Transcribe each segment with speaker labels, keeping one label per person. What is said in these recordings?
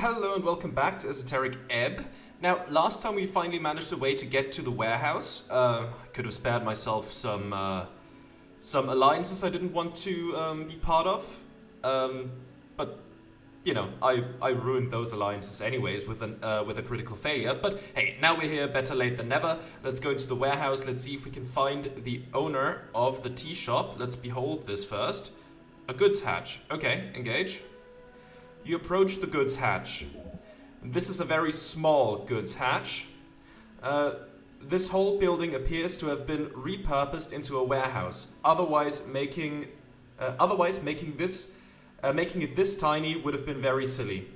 Speaker 1: Hello and welcome back to Esoteric Ebb. Now, last time we finally managed a way to get to the warehouse. Could have spared myself some alliances I didn't want to be part of. But you know, I ruined those alliances anyways with a critical failure. But hey, now we're here, better late than never. Let's go into the warehouse. Let's see if we can find the owner of the tea shop. Let's behold this first. A goods hatch. Okay, engage. You approach the goods hatch. This is a very small goods hatch. This whole building appears to have been repurposed into a warehouse. Otherwise, making it this tiny would have been very silly.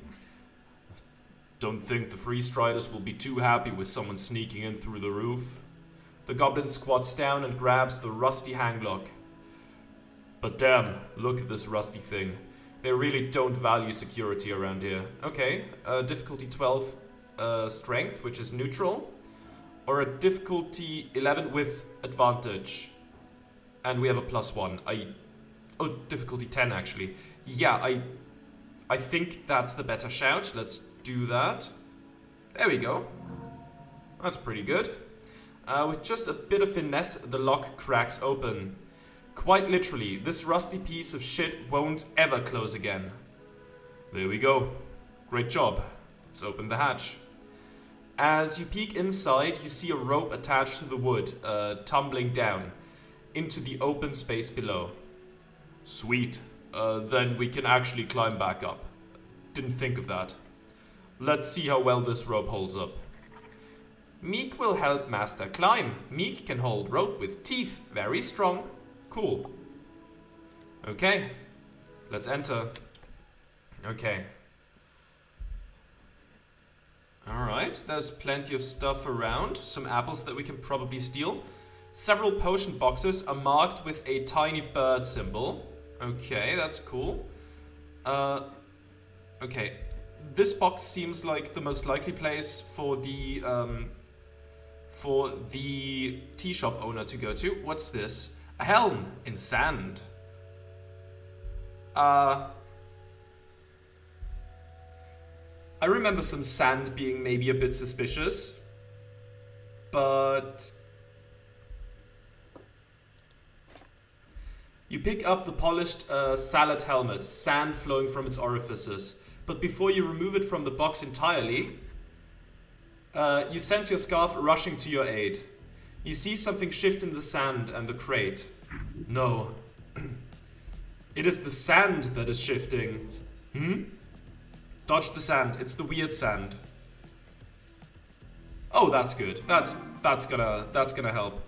Speaker 1: Don't think the Free Striders will be too happy with someone sneaking in through the roof. The goblin squats down and grabs the rusty hanglock. But damn, look at this rusty thing. They really don't value security around here. Okay, difficulty 12 strength, which is neutral. Or a difficulty 11 with advantage. And we have a +1. Oh, difficulty 10 actually. Yeah, I think that's the better shout. Let's do that. There we go. That's pretty good. With just a bit of finesse, the lock cracks open. Quite literally, this rusty piece of shit won't ever close again. There we go. Great job. Let's open the hatch. As you peek inside, you see a rope attached to the wood, tumbling down into the open space below. Sweet. Then we can actually climb back up. Didn't think of that. Let's see how well this rope holds up. Meek will help Master climb. Meek can hold rope with teeth. Very strong. Cool. Okay. Let's enter. Okay. Alright, there's plenty of stuff around. Some apples that we can probably steal. Several potion boxes are marked with a tiny bird symbol. Okay, that's cool. Okay. This box seems like the most likely place for the tea shop owner to go to. What's this? A helm in sand. I remember some sand being maybe a bit suspicious, but you pick up the polished salad helmet, sand flowing from its orifices. But before you remove it from the box entirely, you sense your scarf rushing to your aid. You see something shift in the sand and the crate. No. It is the sand that is shifting. Dodge the sand. It's the weird sand. Oh, that's good. That's gonna help.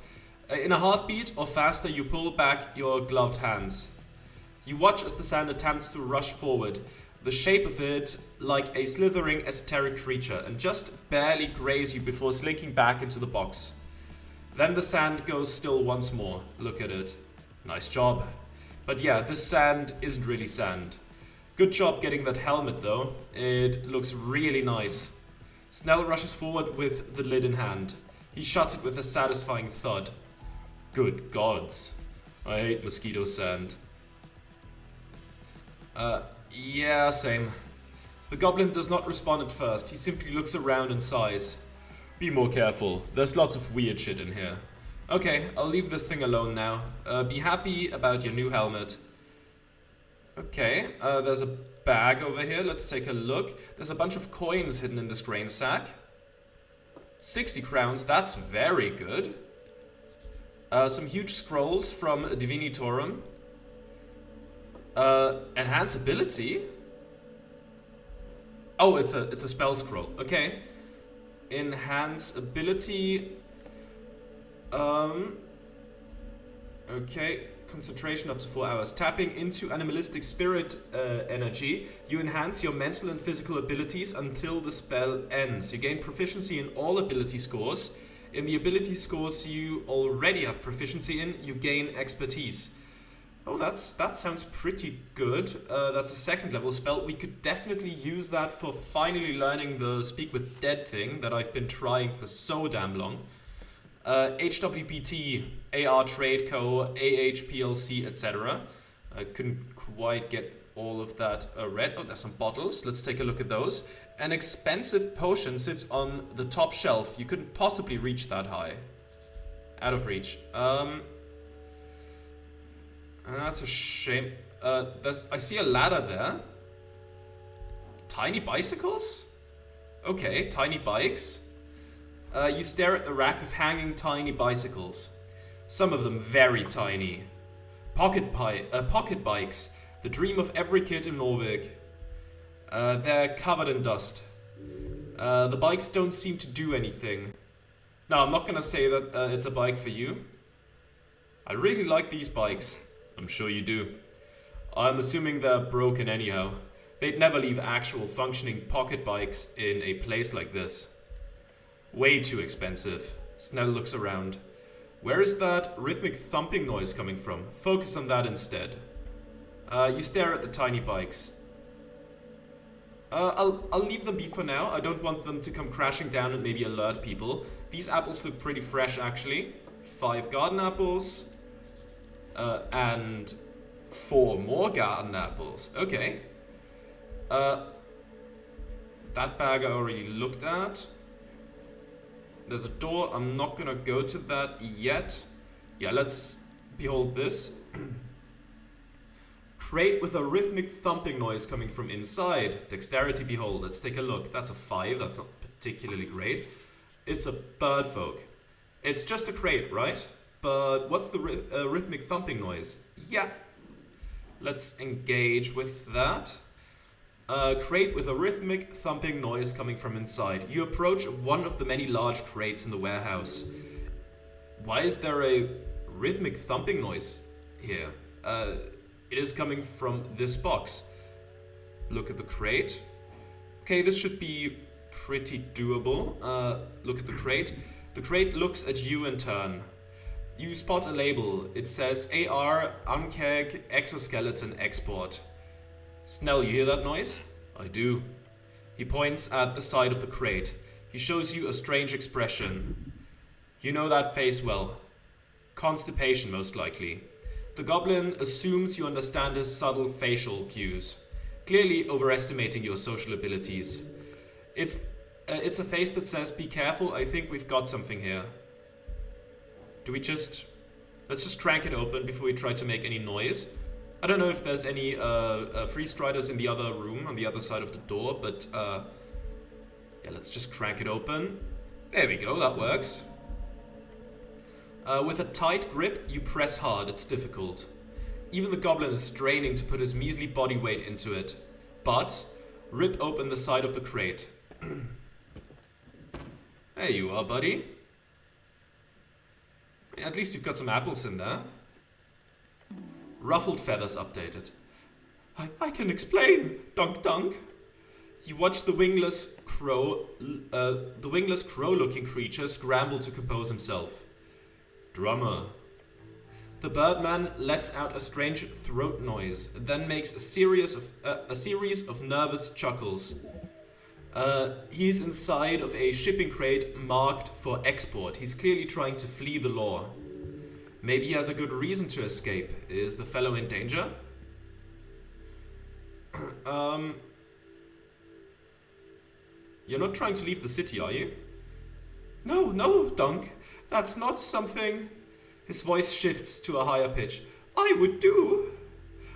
Speaker 1: In a heartbeat or faster, you pull back your gloved hands. You watch as the sand attempts to rush forward, the shape of it like a slithering esoteric creature, and just barely graze you before slinking back into the box. Then the sand goes still once more. Look at it. Nice job. But yeah, this sand isn't really sand. Good job getting that helmet though. It looks really nice. Snell rushes forward with the lid in hand. He shuts it with a satisfying thud. Good gods. I hate mosquito sand. Yeah, same. The goblin does not respond at first. He simply looks around and sighs. Be more careful. There's lots of weird shit in here. Okay, I'll leave this thing alone now. Be happy about your new helmet. Okay, there's a bag over here. Let's take a look. There's a bunch of coins hidden in this grain sack. 60 crowns, that's very good. Some huge scrolls from Divinitorum. Enhance ability? Oh, it's a spell scroll. Okay. Enhance ability. Okay. Concentration up to 4 hours. Tapping into animalistic spirit energy, you enhance your mental and physical abilities until the spell ends. You gain proficiency in all ability scores. In the ability scores you already have proficiency in, you gain expertise. Oh, that sounds pretty good. That's a 2nd level spell. We could definitely use that for finally learning the Speak with Dead thing that I've been trying for so damn long. HWPT, AR Trade Co., AHPLC, etc. I couldn't quite get all of that read. Oh, there's some bottles. Let's take a look at those. An expensive potion sits on the top shelf. You couldn't possibly reach that high. Out of reach. That's a shame. I see a ladder there. Tiny bicycles? Okay, tiny bikes. You stare at the rack of hanging tiny bicycles. Some of them very tiny. Pocket bikes. The dream of every kid in Norway. They're covered in dust. The bikes don't seem to do anything. Now, I'm not gonna say that it's a bike for you. I really like these bikes. I'm sure you do. I'm assuming they're broken anyhow. They'd never leave actual functioning pocket bikes in a place like this. Way too expensive. Snell looks around. Where is that rhythmic thumping noise coming from? Focus on that instead. You stare at the tiny bikes. I'll leave them be for now. I don't want them to come crashing down and maybe alert people. These apples look pretty fresh, actually. 5 garden apples. And 4 more garden apples. Okay. That bag I already looked at. There's a door. I'm not gonna go to that yet. Yeah, let's behold this. Crate with a rhythmic thumping noise coming from inside. Dexterity behold. Let's take a look. That's a 5. That's not particularly great. It's a bird folk. It's just a crate, right? But what's the rhythmic thumping noise? Yeah. Let's engage with that. Crate with a rhythmic thumping noise coming from inside. You approach one of the many large crates in the warehouse. Why is there a rhythmic thumping noise here? It is coming from this box. Look at the crate. Okay, this should be pretty doable. Look at the crate. The crate looks at you in turn. You spot a label. It says AR Ankeg Exoskeleton Export. Snell, you hear that noise? I do. He points at the side of the crate. He shows you a strange expression. You know that face well. Constipation, most likely. The goblin assumes you understand his subtle facial cues, clearly overestimating your social abilities. It's a face that says, "Be careful, I think we've got something here." Let's just crank it open before we try to make any noise. I don't know if there's any free striders in the other room, on the other side of the door, but yeah, let's just crank it open. There we go, that works. With a tight grip, you press hard. It's difficult. Even the goblin is straining to put his measly body weight into it. But rip open the side of the crate. There you are, buddy. At least you've got some apples in there. Ruffled feathers updated. I can explain, dunk dunk. You watch the wingless crow-looking creature scramble to compose himself. Drummer. The birdman lets out a strange throat noise, then makes a series of nervous chuckles. He's inside of a shipping crate marked for export. He's clearly trying to flee the law. Maybe he has a good reason to escape. Is the fellow in danger? You're not trying to leave the city, are you? No, Dunk. That's not something... His voice shifts to a higher pitch. I would do.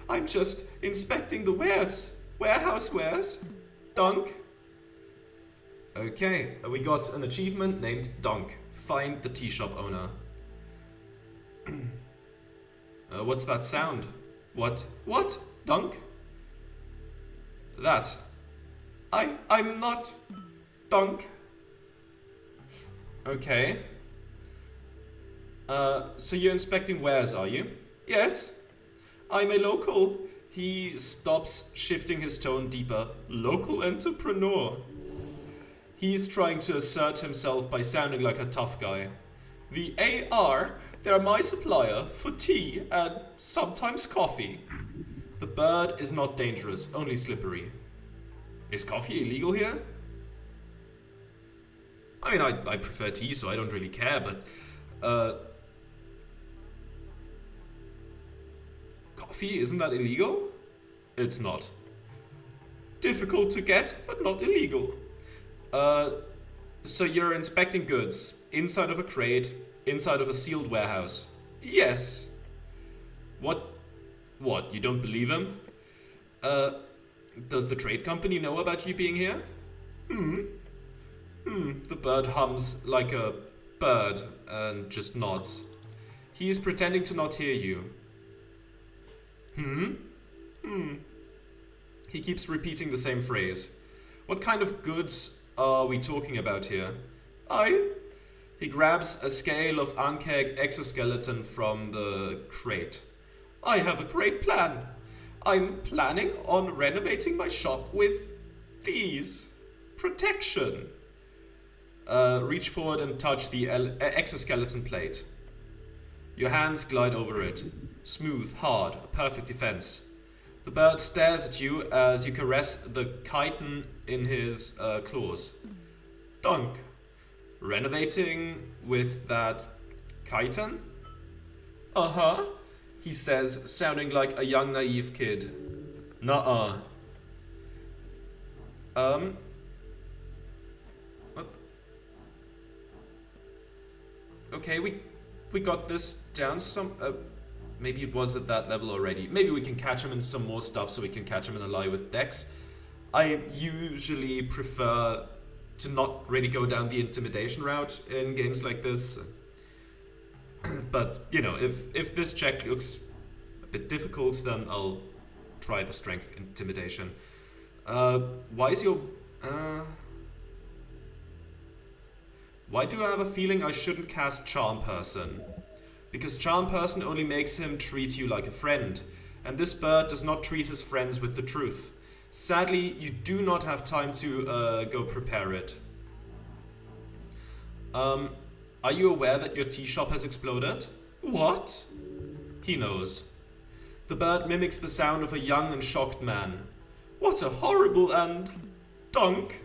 Speaker 1: I'm just inspecting the warehouse wares. Dunk. Okay, we got an achievement named Dunk. Find the tea shop owner. What's that sound? What? Dunk? That. I'm not Dunk. Okay. So you're inspecting wares, are you? Yes. I'm a local. He stops, shifting his tone deeper. Local entrepreneur. He's trying to assert himself by sounding like a tough guy. The AR, they're my supplier for tea and sometimes coffee. The bird is not dangerous, only slippery. Is coffee illegal here? I mean, I prefer tea, so I don't really care, but... coffee, isn't that illegal? It's not. Difficult to get, but not illegal. So you're inspecting goods inside of a crate, inside of a sealed warehouse? Yes. What? What, you don't believe him? Does the trade company know about you being here? The bird hums like a bird and just nods. He's pretending to not hear you. He keeps repeating the same phrase. What kind of goods are we talking about here? He grabs a scale of Ankeg exoskeleton from the crate. I have a great plan. I'm planning on renovating my shop with these. Protection. Reach forward and touch the exoskeleton plate. Your hands glide over it. Smooth, hard, a perfect defense. The bird stares at you as you caress the chitin in his claws. Dunk. Renovating with that chitin? Uh-huh, he says, sounding like a young naive kid. Nuh-uh. What? Okay, we got this down some... maybe it was at that level already. Maybe we can catch him in some more stuff so we can catch him in a lie with Dex. I usually prefer to not really go down the intimidation route in games like this. But, you know, if this check looks a bit difficult, then I'll try the strength intimidation. Why is your... why do I have a feeling I shouldn't cast Charm Person? Because Charm Person only makes him treat you like a friend, and this bird does not treat his friends with the truth. Sadly, you do not have time to go prepare it. Are you aware that your tea shop has exploded? What? He knows. The bird mimics the sound of a young and shocked man. What a horrible and... dunk.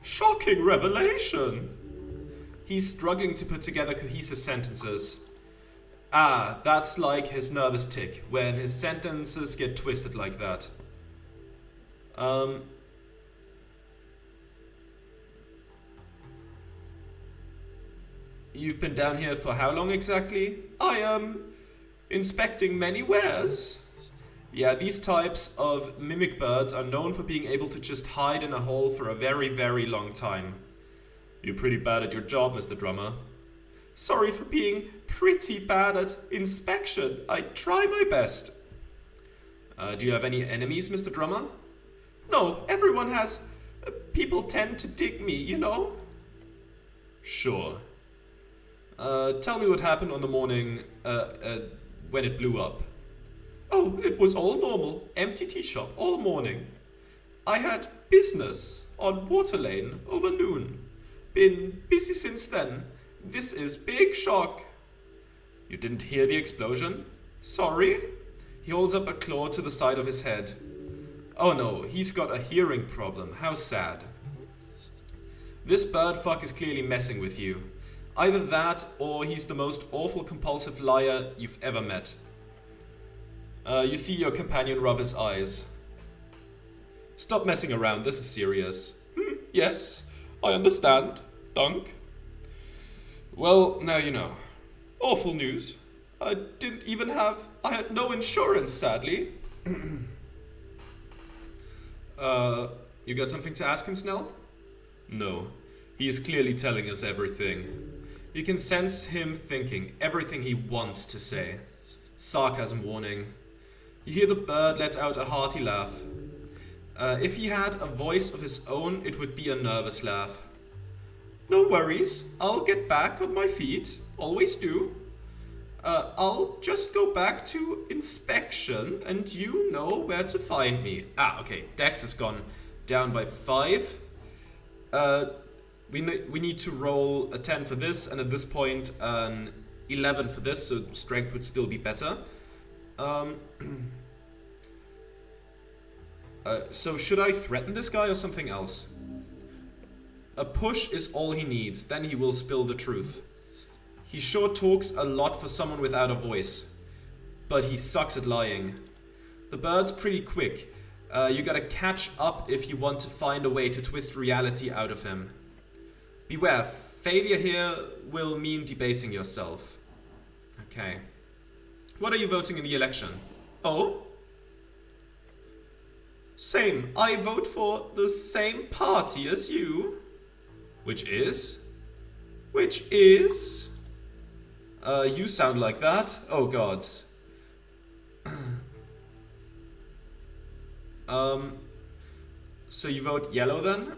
Speaker 1: Shocking revelation. He's struggling to put together cohesive sentences. Ah, that's like his nervous tic, when his sentences get twisted like that. You've been down here for how long exactly? I am inspecting many wares. Yeah, these types of mimic birds are known for being able to just hide in a hole for a very, very long time. You're pretty bad at your job, Mr. Drummer. Sorry for being pretty bad at inspection. I try my best. Do you have any enemies, Mr. Drummer? No, everyone has... people tend to dig me, you know? Sure. Tell me what happened on the morning when it blew up. Oh, it was all normal. Empty tea shop all morning. I had business on Water Lane over noon. Been busy since then. This is big shock. You didn't hear the explosion? Sorry? He holds up a claw to the side of his head. Oh no, he's got a hearing problem. How sad. This bird fuck is clearly messing with you. Either that, or he's the most awful compulsive liar you've ever met. You see your companion rub his eyes. Stop messing around, this is serious. Yes, I understand. Dunk. Well, now you know. Awful news. I had no insurance, sadly. You got something to ask him, Snell? No. He is clearly telling us everything. You can sense him thinking everything he wants to say. Sarcasm warning. You hear the bird let out a hearty laugh. If he had a voice of his own, it would be a nervous laugh. No worries, I'll get back on my feet. Always do. I'll just go back to inspection and you know where to find me. Ah, okay, Dex has gone down by 5. We need to roll a 10 for this, and at this point an 11 for this, so strength would still be better. So should I threaten this guy or something else? A push is all he needs, then he will spill the truth. He sure talks a lot for someone without a voice, but he sucks at lying. The bird's pretty quick, You gotta catch up if you want to find a way to twist reality out of him. Beware, failure here will mean debasing yourself. Okay. What are you voting in the election? Oh? Same. I vote for the same party as you. Which is? Which is? You sound like that. Oh gods. So you vote yellow then?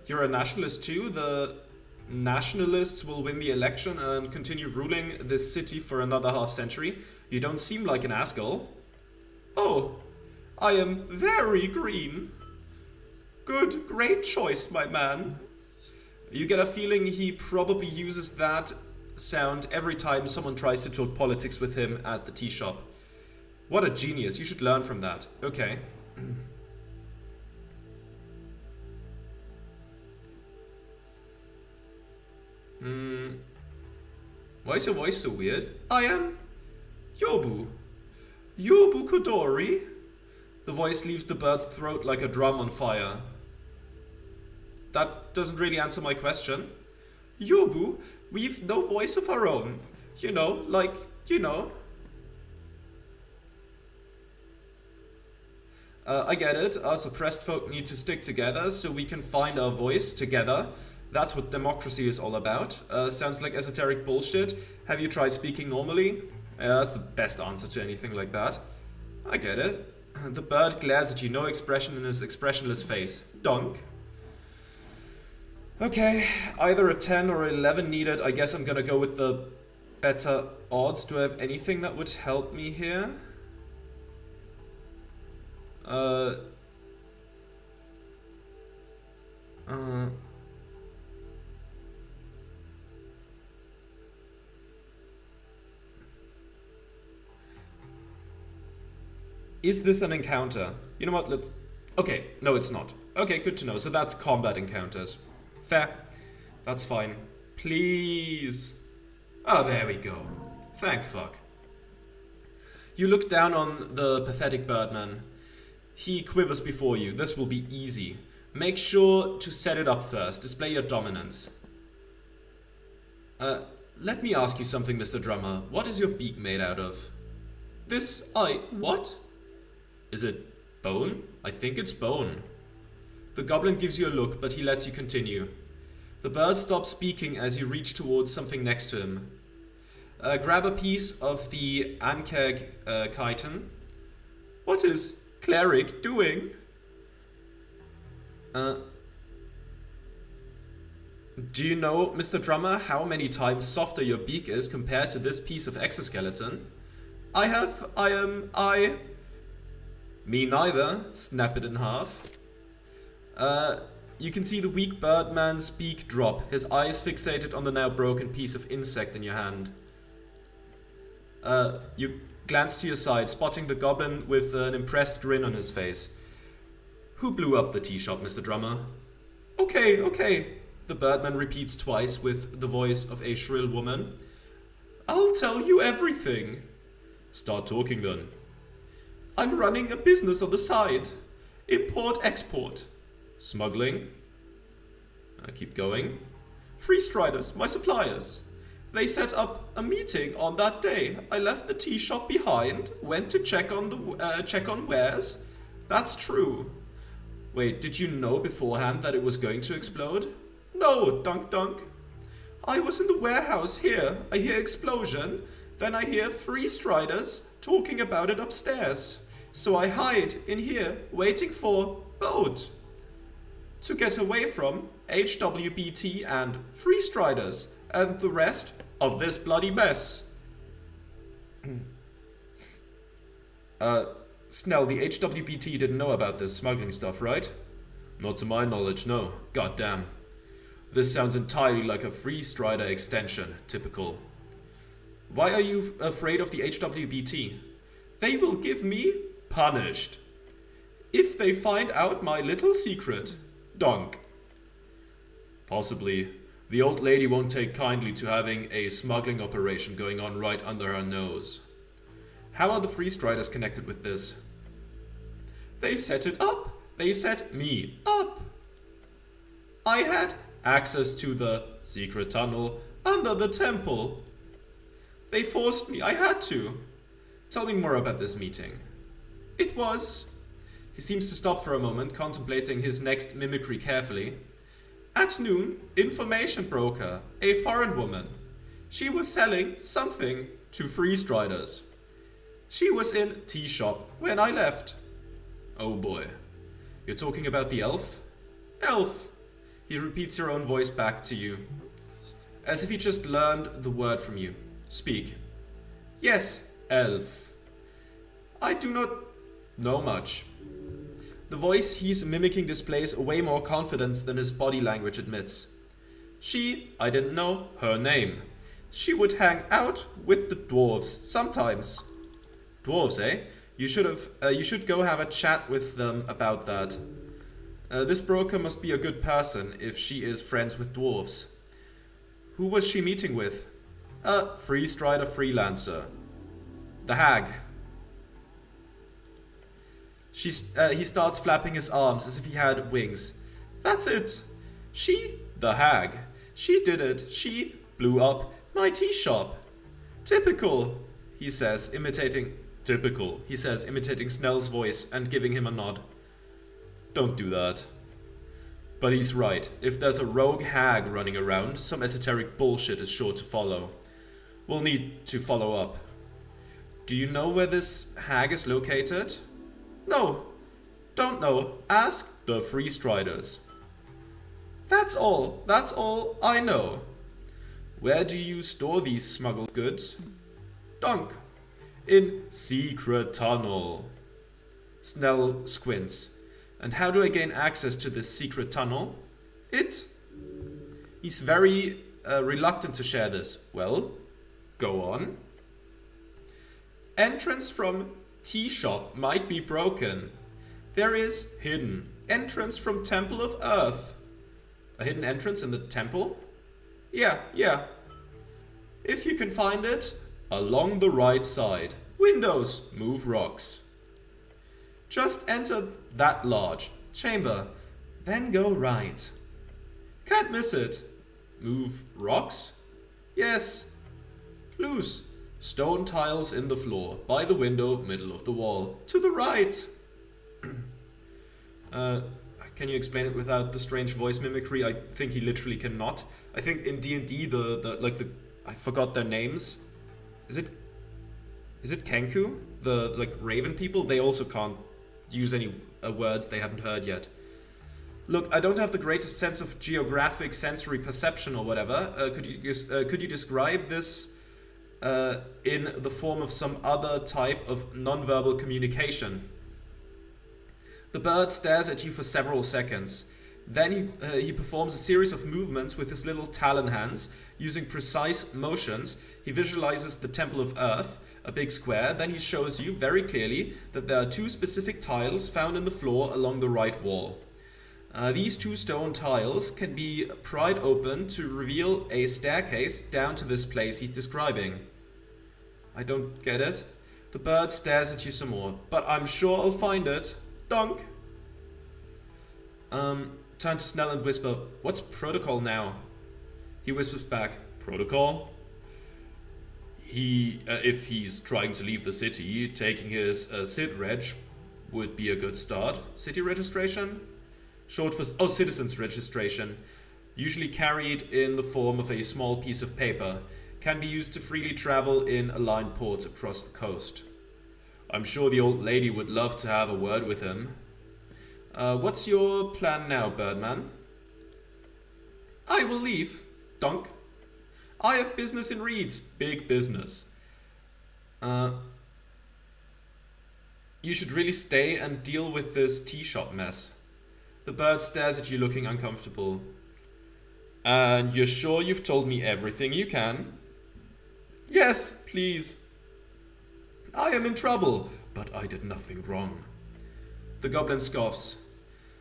Speaker 1: You're a nationalist too? The nationalists will win the election and continue ruling this city for another half century. You don't seem like an asshole. Oh, I am very green. Good, great choice, my man. You get a feeling he probably uses that sound every time someone tries to talk politics with him at the tea shop. What a genius, you should learn from that. Okay. Why is your voice so weird? I am Yobu. Yobu Kodori. The voice leaves the bird's throat like a drum on fire. That doesn't really answer my question. Yobu, we've no voice of our own. You know, like, you know. I get it. Us oppressed folk need to stick together so we can find our voice together. That's what democracy is all about. Sounds like esoteric bullshit. Have you tried speaking normally? Yeah, that's the best answer to anything like that. I get it. The bird glares at you, no expression in his expressionless face. Donk. Okay, either a 10 or 11 needed. I guess I'm gonna go with the better odds. Do I have anything that would help me here? Is this an encounter? You know what, let's... Okay, no it's not. Okay, good to know. So that's combat encounters. Fair. That's fine. Please. Oh, there we go. Thank fuck. You look down on the pathetic birdman. He quivers before you. This will be easy. Make sure to set it up first. Display your dominance. Let me ask you something, Mr. Drummer. What is your beak made out of? What? Is it bone? I think it's bone. The goblin gives you a look, but he lets you continue. The bird stops speaking as you reach towards something next to him. Grab a piece of the Ankeg chitin. What is cleric doing? Do you know, Mr. Drummer, how many times softer your beak is compared to this piece of exoskeleton? Me neither. Snap it in half. You can see the weak birdman's beak drop, his eyes fixated on the now broken piece of insect in your hand. You glance to your side, spotting the goblin with an impressed grin on his face. Who blew up the tea shop, Mr. Drummer? Okay, the birdman repeats twice with the voice of a shrill woman. I'll tell you everything. Start talking then. I'm running a business on the side. Import-export. Smuggling. Keep going. Free Striders, my suppliers. They set up a meeting on that day. I left the tea shop behind, went to check on wares. That's true. Wait, did you know beforehand that it was going to explode? No, dunk dunk. I was in the warehouse here. I hear explosion. Then I hear Free Striders talking about it upstairs. So I hide in here, waiting for boat. To get away from HWBT and Free Striders and the rest of this bloody mess. Snell, the HWBT didn't know about this smuggling stuff, right? Not to my knowledge, no. Goddamn. This sounds entirely like a Free Strider extension. Typical. Why are you afraid of the HWBT? They will give me punished. If they find out my little secret. Donk. Possibly. The old lady won't take kindly to having a smuggling operation going on right under her nose. How are the Free Striders connected with this? They set it up. They set me up. I had access to the secret tunnel under the temple. They forced me. I had to. Tell me more about this meeting. It was... He seems to stop for a moment, contemplating his next mimicry carefully. At noon, information broker, a foreign woman. She was selling something to freestriders. She was in tea shop when I left. Oh boy. You're talking about the elf? Elf. He repeats your own voice back to you. As if he just learned the word from you. Speak. Yes, elf. I do not know much. The voice he's mimicking displays way more confidence than his body language admits. I didn't know her name. She would hang out with the dwarves sometimes. Dwarves, eh? You should go have a chat with them about that. This broker must be a good person if she is friends with dwarves. Who was she meeting with? A freestrider freelancer. The hag. He starts flapping his arms as if he had wings. That's it. The hag. She did it. She blew up my tea shop. Typical, he says, imitating Snell's voice and giving him a nod. Don't do that. But he's right. If there's a rogue hag running around, some esoteric bullshit is sure to follow. We'll need to follow up. Do you know where this hag is located? No. Don't know. Ask the freestriders. That's all I know. Where do you store these smuggled goods? Dunk. In secret tunnel. Snell squints. And how do I gain access to this secret tunnel? He's very reluctant to share this. Well, go on. Entrance from tea shop might be broken. There is hidden entrance from Temple of Earth. A hidden entrance in the temple? Yeah. If you can find it, along the right side. Windows, move rocks. Just enter that large chamber, then go right. Can't miss it. Move rocks? Yes. Loose. Stone tiles in the floor, by the window, middle of the wall. To the right. Can you explain it without the strange voice mimicry? I think he literally cannot. I think in D&D I forgot their names. Is it Kenku? The raven people? They also can't use any words they haven't heard yet. Look, I don't have the greatest sense of geographic sensory perception or whatever. Could you describe this in the form of some other type of nonverbal communication? The bird stares at you for several seconds. Then he performs a series of movements with his little talon hands. Using precise motions, he visualizes the Temple of Earth, a big square. Then he shows you very clearly that there are two specific tiles found in the floor along the right wall. These two stone tiles can be pried open to reveal a staircase down to this place he's describing. I don't get it. The bird stares at you some more. But I'm sure I'll find it. Donk. Turn to Snell and whisper, what's protocol now? He whispers back, protocol? If he's trying to leave the city, taking his SID reg would be a good start. City registration? Short for, citizen's registration. Usually carried in the form of a small piece of paper. Can be used to freely travel in aligned ports across the coast. I'm sure the old lady would love to have a word with him. What's your plan now, Birdman? I will leave. Donk. I have business in Reeds. Big business. You should really stay and deal with this tea shop mess. The bird stares at you looking uncomfortable. And you're sure you've told me everything you can? Yes, please. I am in trouble, but I did nothing wrong. The goblin scoffs.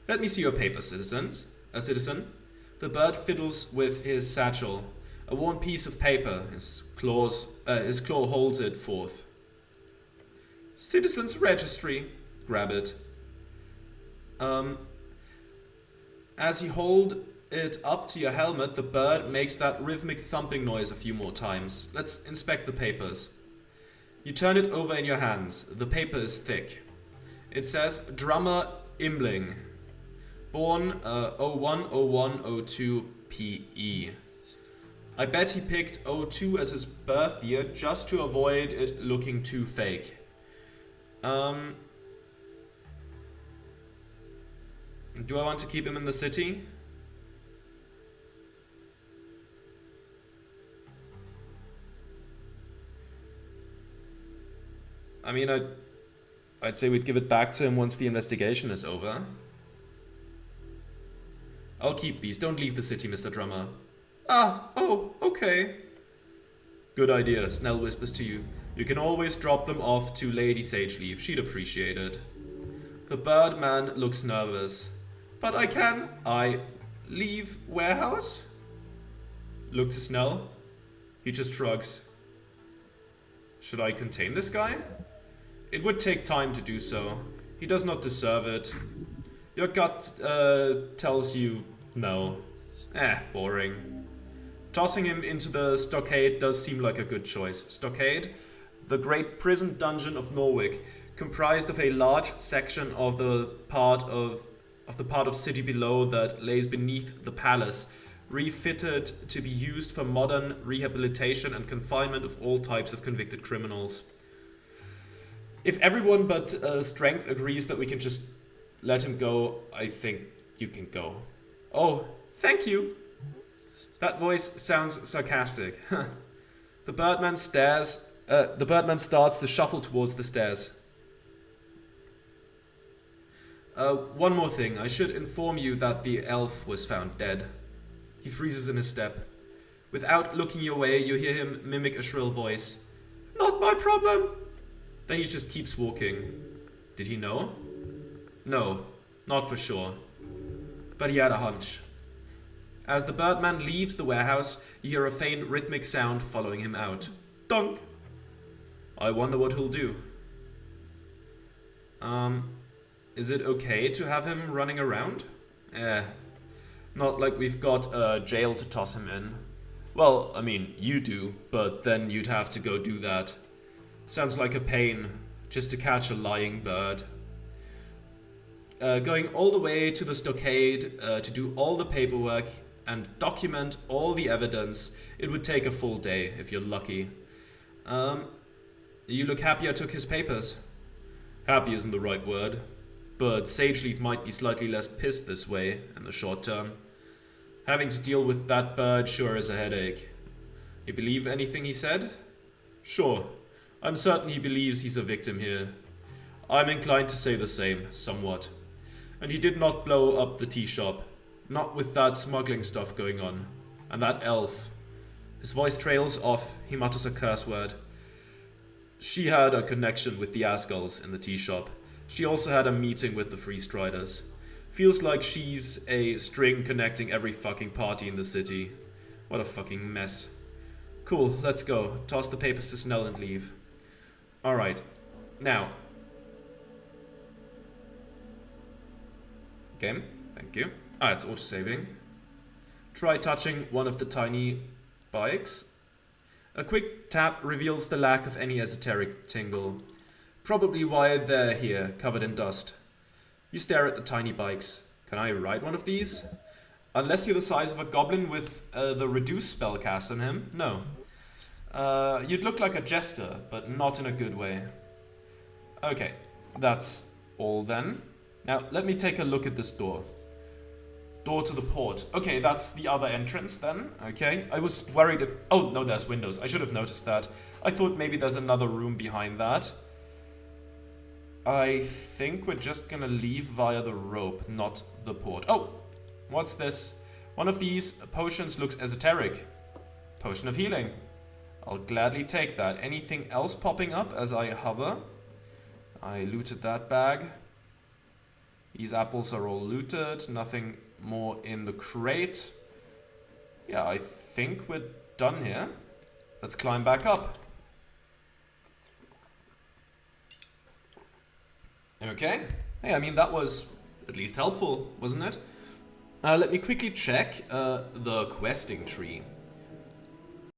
Speaker 1: Let me see your paper, citizen. The bird fiddles with his satchel. A worn piece of paper. His claw holds it forth. Citizen's registry. Grab it. As you hold it up to your helmet, the bird makes that rhythmic thumping noise a few more times. Let's inspect the papers. You turn it over in your hands. The paper is thick. It says Drummer Imling, born 01/01/02 PE. I bet he picked 02 as his birth year just to avoid it looking too fake. Do I want to keep him in the city? I mean, I'd say we'd give it back to him once the investigation is over. I'll keep these. Don't leave the city, Mr. Drummer. Oh, okay. Good idea, Snell whispers to you. You can always drop them off to Lady Sageleaf. She'd appreciate it. The Birdman looks nervous. But I leave warehouse? Look to Snell. He just shrugs. Should I contain this guy? It would take time to do so. He does not deserve it. Your gut tells you no. Boring. Tossing him into the stockade does seem like a good choice. Stockade? The great prison dungeon of Norwich, comprised of a large section of the part of city below that lays beneath the palace, refitted to be used for modern rehabilitation and confinement of all types of convicted criminals. If everyone but Strength agrees that we can just let him go, I think you can go. Oh, thank you. That voice sounds sarcastic. The Birdman starts to shuffle towards the stairs. One more thing. I should inform you that the elf was found dead. He freezes in his step. Without looking your way, you hear him mimic a shrill voice. Not my problem. Then he just keeps walking. Did he know? No, not for sure. But he had a hunch. As the Birdman leaves the warehouse, you hear a faint rhythmic sound following him out. Dunk! I wonder what he'll do. Is it okay to have him running around? Not like we've got a jail to toss him in. Well, I mean, you do, but then you'd have to go do that. Sounds like a pain, just to catch a lying bird. Going all the way to the stockade to do all the paperwork and document all the evidence, it would take a full day if you're lucky. You look happy I took his papers. Happy isn't the right word, but Sageleaf might be slightly less pissed this way in the short term. Having to deal with that bird sure is a headache. You believe anything he said? Sure. I'm certain he believes he's a victim here. I'm inclined to say the same, somewhat. And he did not blow up the tea shop. Not with that smuggling stuff going on. And that elf. His voice trails off, he mutters a curse word. She had a connection with the Asgulls in the tea shop. She also had a meeting with the Free Striders. Feels like she's a string connecting every fucking party in the city. What a fucking mess. Cool, let's go. Toss the papers to Snell and leave. Alright. Now. Game. Thank you. It's auto-saving. Try touching one of the tiny bikes. A quick tap reveals the lack of any esoteric tingle. Probably why they're here, covered in dust. You stare at the tiny bikes. Can I ride one of these? Unless you're the size of a goblin with the reduce spell cast on him, no. You'd look like a jester, but not in a good way. Okay, that's all then. Now, let me take a look at this door. Door to the port. Okay, that's the other entrance then. Okay, I was worried if... Oh, no, there's windows. I should have noticed that. I thought maybe there's another room behind that. I think we're just gonna leave via the rope, not the port. Oh, what's this? One of these potions looks esoteric. Potion of healing. I'll gladly take that. Anything else popping up as I hover? I looted that bag. These apples are all looted. Nothing more in the crate. Yeah, I think we're done here. Let's climb back up. Okay. Hey, I mean, that was at least helpful, wasn't it? Let me quickly check the questing tree.